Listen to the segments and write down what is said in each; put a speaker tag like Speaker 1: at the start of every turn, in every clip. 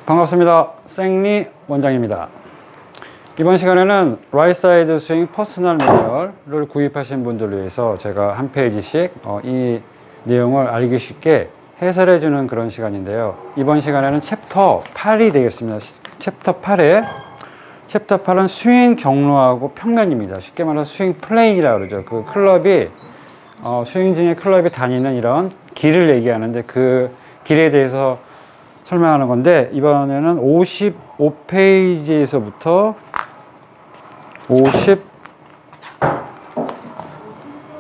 Speaker 1: 반갑습니다. 생리 원장입니다. 이번 시간에는 라이트 사이드 스윙 퍼스널 매뉴얼을 구입하신 분들을 위해서 제가 한 페이지씩 이 내용을 알기 쉽게 해설해 주는 그런 시간인데요. 이번 시간에는 챕터 8이 되겠습니다. 챕터 8은 스윙 경로하고 평면입니다. 쉽게 말해서 스윙 플레인이라고 그러죠. 그 클럽이 스윙 중에 클럽이 다니는 이런 길을 얘기하는데 그 길에 대해서 설명하는 건데, 이번에는 55페이지에서부터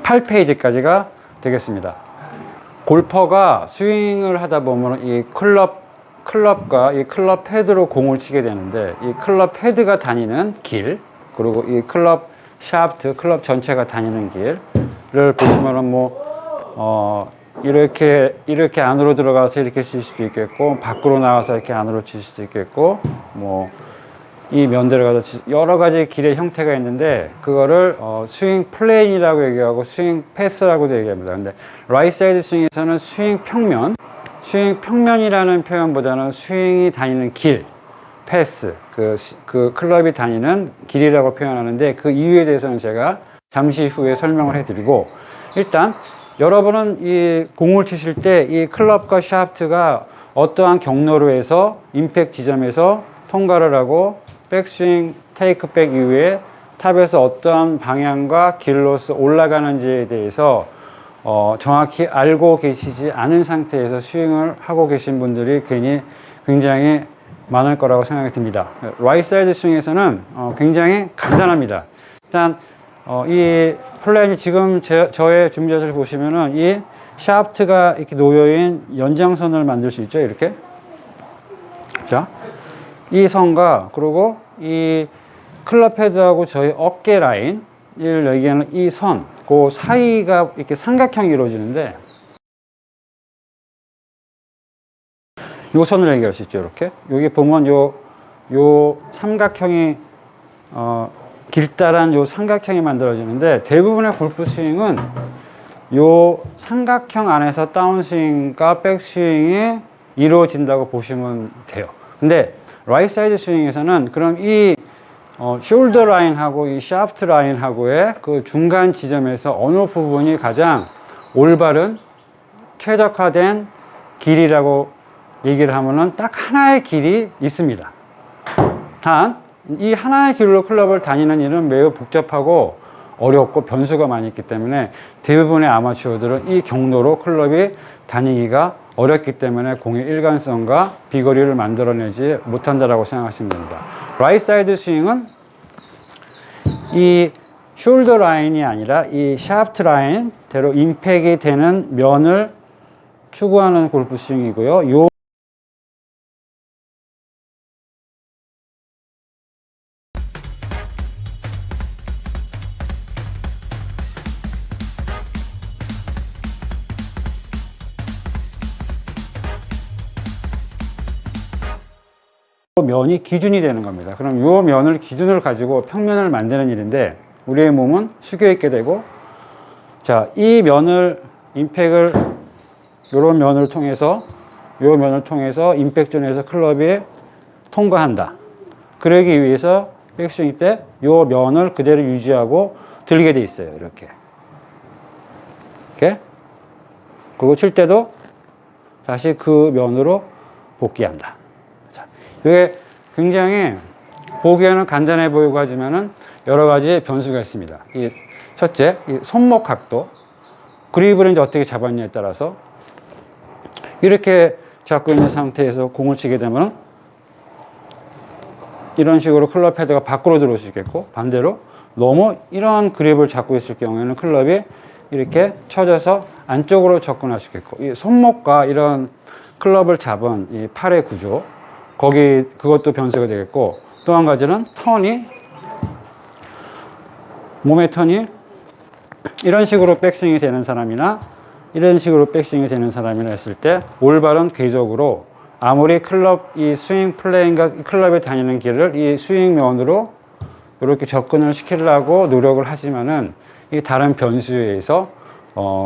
Speaker 1: 58페이지까지가 되겠습니다. 골퍼가 스윙을 하다 보면 이 클럽과 이 클럽 헤드로 공을 치게 되는데, 이 클럽 헤드가 다니는 길, 그리고 이 클럽 샤프트, 클럽 전체가 다니는 길을 보시면은 이렇게 안으로 들어가서 이렇게 칠 수도 있겠고, 밖으로 나가서 이렇게 안으로 칠 수도 있겠고, 이 면대로 가서 여러 가지 길의 형태가 있는데, 그거를 스윙 플레인이라고 얘기하고 스윙 패스라고도 얘기합니다. 근데 라이트 사이드 스윙에서는 스윙 평면이라는 표현보다는 스윙이 다니는 길, 패스, 그 클럽이 다니는 길이라고 표현하는데, 그 이유에 대해서는 제가 잠시 후에 설명을 해드리고, 일단 여러분은 이 공을 치실 때 이 클럽과 샤프트가 어떠한 경로로 해서 임팩트 지점에서 통과를 하고 백스윙 테이크백 이후에 탑에서 어떠한 방향과 길로서 올라가는지에 대해서 정확히 알고 계시지 않은 상태에서 스윙을 하고 계신 분들이 굉장히 많을 거라고 생각이 듭니다. 라이트 사이드 스윙에서는 굉장히 간단합니다. 일단 이 플랜이 지금 저의 준비자를 보시면은 이 샤프트가 이렇게 놓여있는 연장선을 만들 수 있죠. 이렇게. 자, 이 선과 그리고 이 클럽 헤드하고 저희 어깨 라인을 얘기하는 이 선, 그 사이가 이렇게 삼각형이 이루어지는데, 요 선을 얘기할 수 있죠. 이렇게. 여기 보면 요 삼각형이 길다란 요 삼각형이 만들어지는데, 대부분의 골프 스윙은 요 삼각형 안에서 다운스윙과 백스윙이 이루어진다고 보시면 돼요. 근데 라이트 사이드 스윙에서는 그럼 이 숄더 라인하고 이 샤프트 라인하고의 그 중간 지점에서 어느 부분이 가장 올바른 최적화된 길이라고 얘기를 하면은 딱 하나의 길이 있습니다. 단 이 하나의 길로 클럽을 다니는 일은 매우 복잡하고 어렵고 변수가 많이 있기 때문에 대부분의 아마추어들은 이 경로로 클럽이 다니기가 어렵기 때문에 공의 일관성과 비거리를 만들어내지 못한다라고 생각하시면 됩니다. 라이트 사이드 스윙은 이 숄더 라인이 아니라 이 샤프트 라인대로 임팩이 되는 면을 추구하는 골프 스윙이고요. 면이 기준이 되는 겁니다. 그럼 이 면을 기준을 가지고 평면을 만드는 일인데, 우리의 몸은 숙여 있게 되고, 자, 이 면을 임팩을 요런 면을 통해서 임팩트존에서 클럽이 통과한다. 그러기 위해서 백스윙 때 이 면을 그대로 유지하고 들게 돼 있어요. 이렇게. 그리고 칠 때도 다시 그 면으로 복귀한다. 이게 굉장히 보기에는 간단해 보이고 하지만은 여러 가지 변수가 있습니다. 첫째, 이 손목 각도, 그립을 이제 어떻게 잡았냐에 따라서 이렇게 잡고 있는 상태에서 공을 치게 되면 이런 식으로 클럽 헤드가 밖으로 들어올 수 있겠고, 반대로 너무 이런 그립을 잡고 있을 경우에는 클럽이 이렇게 쳐져서 안쪽으로 접근할 수 있겠고, 이 손목과 이런 클럽을 잡은 이 팔의 구조, 그것도 변수가 되겠고, 또 한 가지는 몸의 턴이 이런 식으로 백스윙이 되는 사람이나 이런 식으로 백스윙이 되는 사람이나 했을 때 올바른 궤적으로 아무리 이 스윙 플레인과 클럽에 다니는 길을 이 스윙 면으로 이렇게 접근을 시키려고 노력을 하지만은 이 다른 변수에 의해서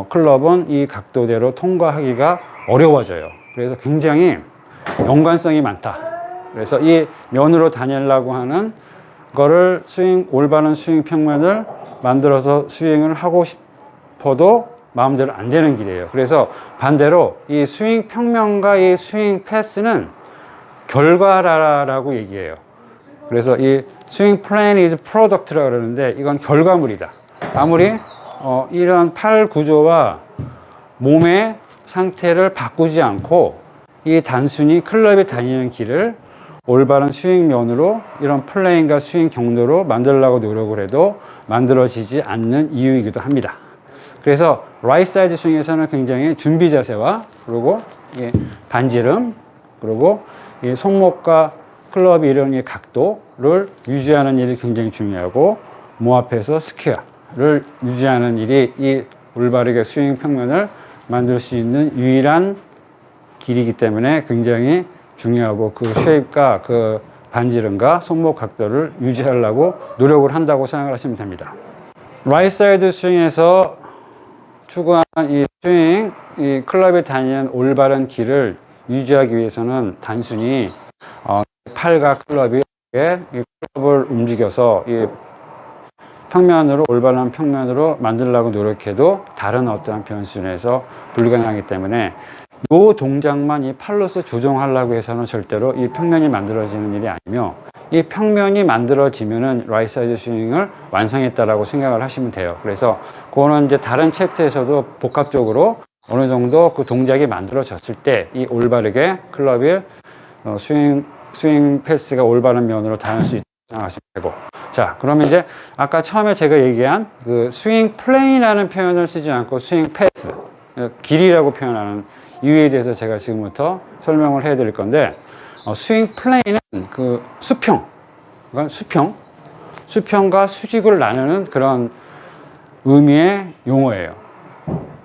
Speaker 1: 클럽은 이 각도대로 통과하기가 어려워져요. 그래서 굉장히 연관성이 많다. 그래서 이 면으로 다니려고 하는 거를 올바른 스윙 평면을 만들어서 스윙을 하고 싶어도 마음대로 안 되는 길이에요. 그래서 반대로 이 스윙 평면과 이 스윙 패스는 결과라고 얘기해요. 그래서 이 스윙 플레인 is product라고 그러는데 이건 결과물이다. 아무리 이런 팔 구조와 몸의 상태를 바꾸지 않고 이 단순히 클럽이 다니는 길을 올바른 스윙면으로 이런 플레인과 스윙 경로로 만들려고 노력을 해도 만들어지지 않는 이유이기도 합니다. 그래서 라이트 사이드 스윙에서는 굉장히 준비 자세와 그리고 반지름 그리고 이 손목과 클럽이 이런 각도를 유지하는 일이 굉장히 중요하고 몸 앞에서 스퀘어를 유지하는 일이 이 올바르게 스윙 평면을 만들 수 있는 유일한 길이기 때문에 굉장히 중요하고 그 쉐입과 그 반지름과 손목 각도를 유지하려고 노력을 한다고 생각을 하시면 됩니다. 라이트 사이드 스윙에서 추구하는 이 스윙, 이 클럽이 다니는 올바른 길을 유지하기 위해서는 단순히 팔과 클럽이 이 클럽을 움직여서 이 평면으로 올바른 평면으로 만들려고 노력해도 다른 어떠한 변수에서 불가능하기 때문에 이 동작만 이 팔로서 조정하려고 해서는 절대로 이 평면이 만들어지는 일이 아니며 이 평면이 만들어지면은 라이트 사이드 스윙을 완성했다라고 생각을 하시면 돼요. 그래서 그거는 이제 다른 챕터에서도 복합적으로 어느 정도 그 동작이 만들어졌을 때 이 올바르게 클럽이 스윙 패스가 올바른 면으로 닿을 수 있다고 생각하시면 되고. 자, 그러면 이제 아까 처음에 제가 얘기한 그 스윙 플레인이라는 표현을 쓰지 않고 스윙 패스, 길이라고 표현하는 이유에 대해서 제가 지금부터 설명을 해 드릴 건데, 스윙 플레인은 그 그러니까 수평과 수직을 나누는 그런 의미의 용어예요.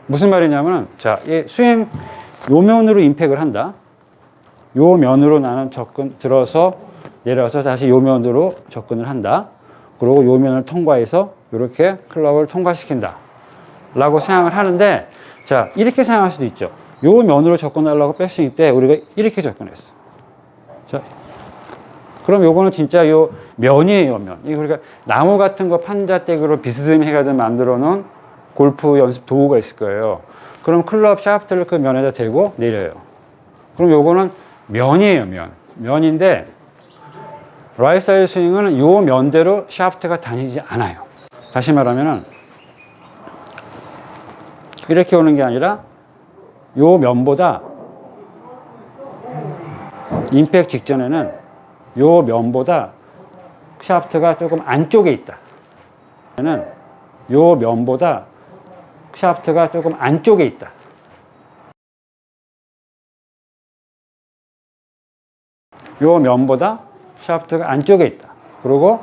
Speaker 1: 무슨 말이냐면, 자, 이 스윙 요 면으로 임팩을 한다. 요 면으로 나는 들어서 내려서 다시 요 면으로 접근을 한다. 그리고 요 면을 통과해서 이렇게 클럽을 통과시킨다. 라고 생각을 하는데, 자, 이렇게 생각할 수도 있죠. 요 면으로 접근하려고 백스윙 때 우리가 이렇게 접근했어. 자, 그럼 요거는 진짜 요 면이에요, 면. 이거 우리가 나무 같은 거 판자떼기로 비스듬히 해가지고 만들어 놓은 골프 연습 도구가 있을 거예요. 그럼 클럽 샤프트를 그 면에다 대고 내려요. 그럼 요거는 면이에요, 면. 면인데, 라이트 사이드 스윙은 요 면대로 샤프트가 다니지 않아요. 다시 말하면은, 이렇게 오는 게 아니라, 요 면보다, 임팩 직전에는 요 면보다 샤프트가 조금 안쪽에 있다. 요 면보다 샤프트가 조금 안쪽에 있다. 요 면보다 샤프트가 안쪽에 있다. 그리고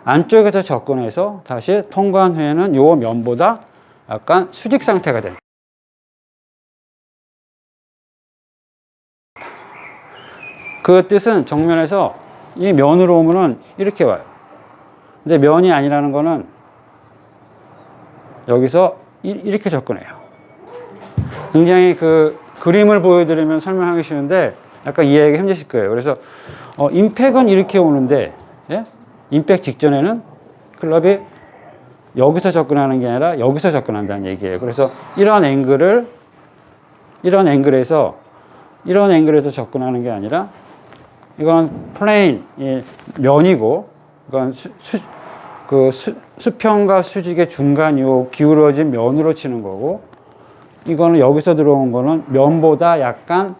Speaker 1: 안쪽에서 접근해서 다시 통과한 후에는 요 면보다 약간 수직 상태가 된다. 그 뜻은 정면에서 이 면으로 오면은 이렇게 와요. 근데 면이 아니라는 거는 여기서 이렇게 접근해요. 굉장히 그 그림을 보여드리면 설명하기 쉬운데 약간 이해하기 힘드실 거예요. 그래서 임팩은 이렇게 오는데, 예? 임팩 직전에는 클럽이 여기서 접근하는 게 아니라 여기서 접근한다는 얘기예요. 그래서 이런 앵글에서 접근하는 게 아니라 이건 플레인, 면이고, 이건 수평과 수직의 중간 요 기울어진 면으로 치는 거고, 이거는 여기서 들어온 거는 면보다 약간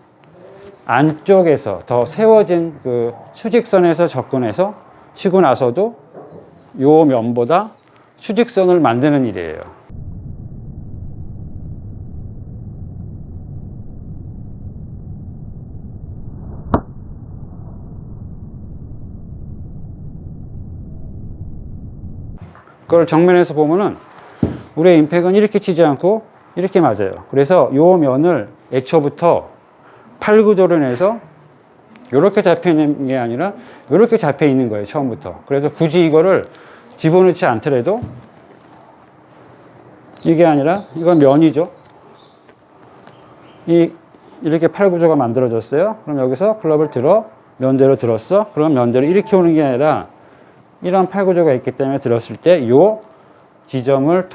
Speaker 1: 안쪽에서 더 세워진 그 수직선에서 접근해서 치고 나서도 요 면보다 수직선을 만드는 일이에요. 그걸 정면에서 보면은 우리의 임팩은 이렇게 치지 않고 이렇게 맞아요. 그래서 요 면을 애초부터 팔 구조를 내서 이렇게 잡혀 있는 게 아니라 이렇게 잡혀 있는 거예요, 처음부터. 그래서 굳이 이거를 집어넣지 않더라도 이게 아니라 이건 면이죠. 이렇게 팔 구조가 만들어졌어요. 그럼 여기서 클럽을 들어 면대로 들었어? 그럼 면대로 이렇게 오는 게 아니라 이런 팔 구조가 있기 때문에 들었을 때 요 지점을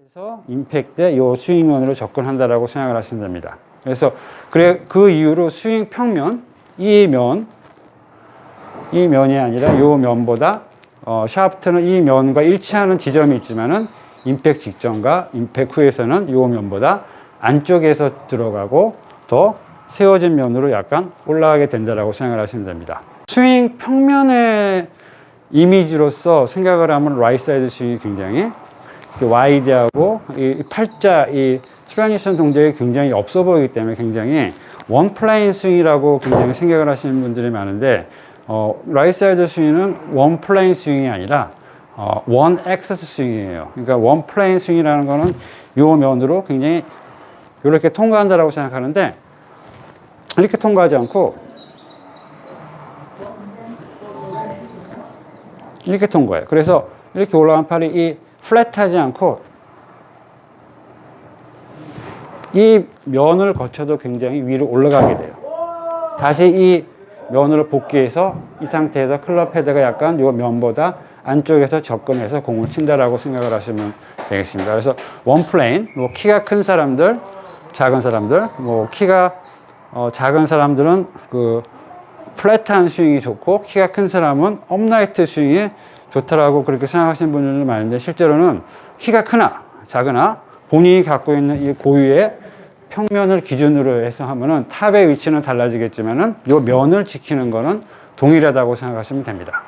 Speaker 1: 해서 임팩트에 요 스윙면으로 접근한다라고 생각을 하시면 됩니다. 그래서 그 이후로 스윙 평면, 이 면이 아니라 요 면보다 샤프트는 이 면과 일치하는 지점이 있지만은 임팩트 직전과 임팩트 후에서는 요 면보다 안쪽에서 들어가고 더 세워진 면으로 약간 올라가게 된다라고 생각을 하시면 됩니다. 스윙 평면의 이미지로서 생각을 하면 라이트 사이드 스윙이 굉장히 와이드하고 이 팔자 이 트랜지션 동작이 굉장히 없어 보이기 때문에 굉장히 원 플레인 스윙이라고 굉장히 생각을 하시는 분들이 많은데 라이트 사이드 스윙은 원 플레인 스윙이 아니라 원 액세스 스윙이에요. 그러니까 원 플레인 스윙이라는 거는 요 면으로 굉장히 이렇게 통과한다라고 생각하는데 이렇게 통과하지 않고 이렇게 통과해요. 그래서 이렇게 올라간 팔이 이 플랫하지 않고 이 면을 거쳐도 굉장히 위로 올라가게 돼요. 다시 이 면으로 복귀해서 이 상태에서 클럽 헤드가 약간 이 면보다 안쪽에서 접근해서 공을 친다라고 생각을 하시면 되겠습니다. 그래서 원 플레인, 뭐 키가 큰 사람들, 작은 사람들, 뭐 키가 작은 사람들은 그 플랫한 스윙이 좋고 키가 큰 사람은 업라이트 스윙이 좋다라고 그렇게 생각하시는 분들도 많은데 실제로는 키가 크나 작으나 본인이 갖고 있는 이 고유의 평면을 기준으로 해서 하면은 탑의 위치는 달라지겠지만은 이 면을 지키는 거는 동일하다고 생각하시면 됩니다.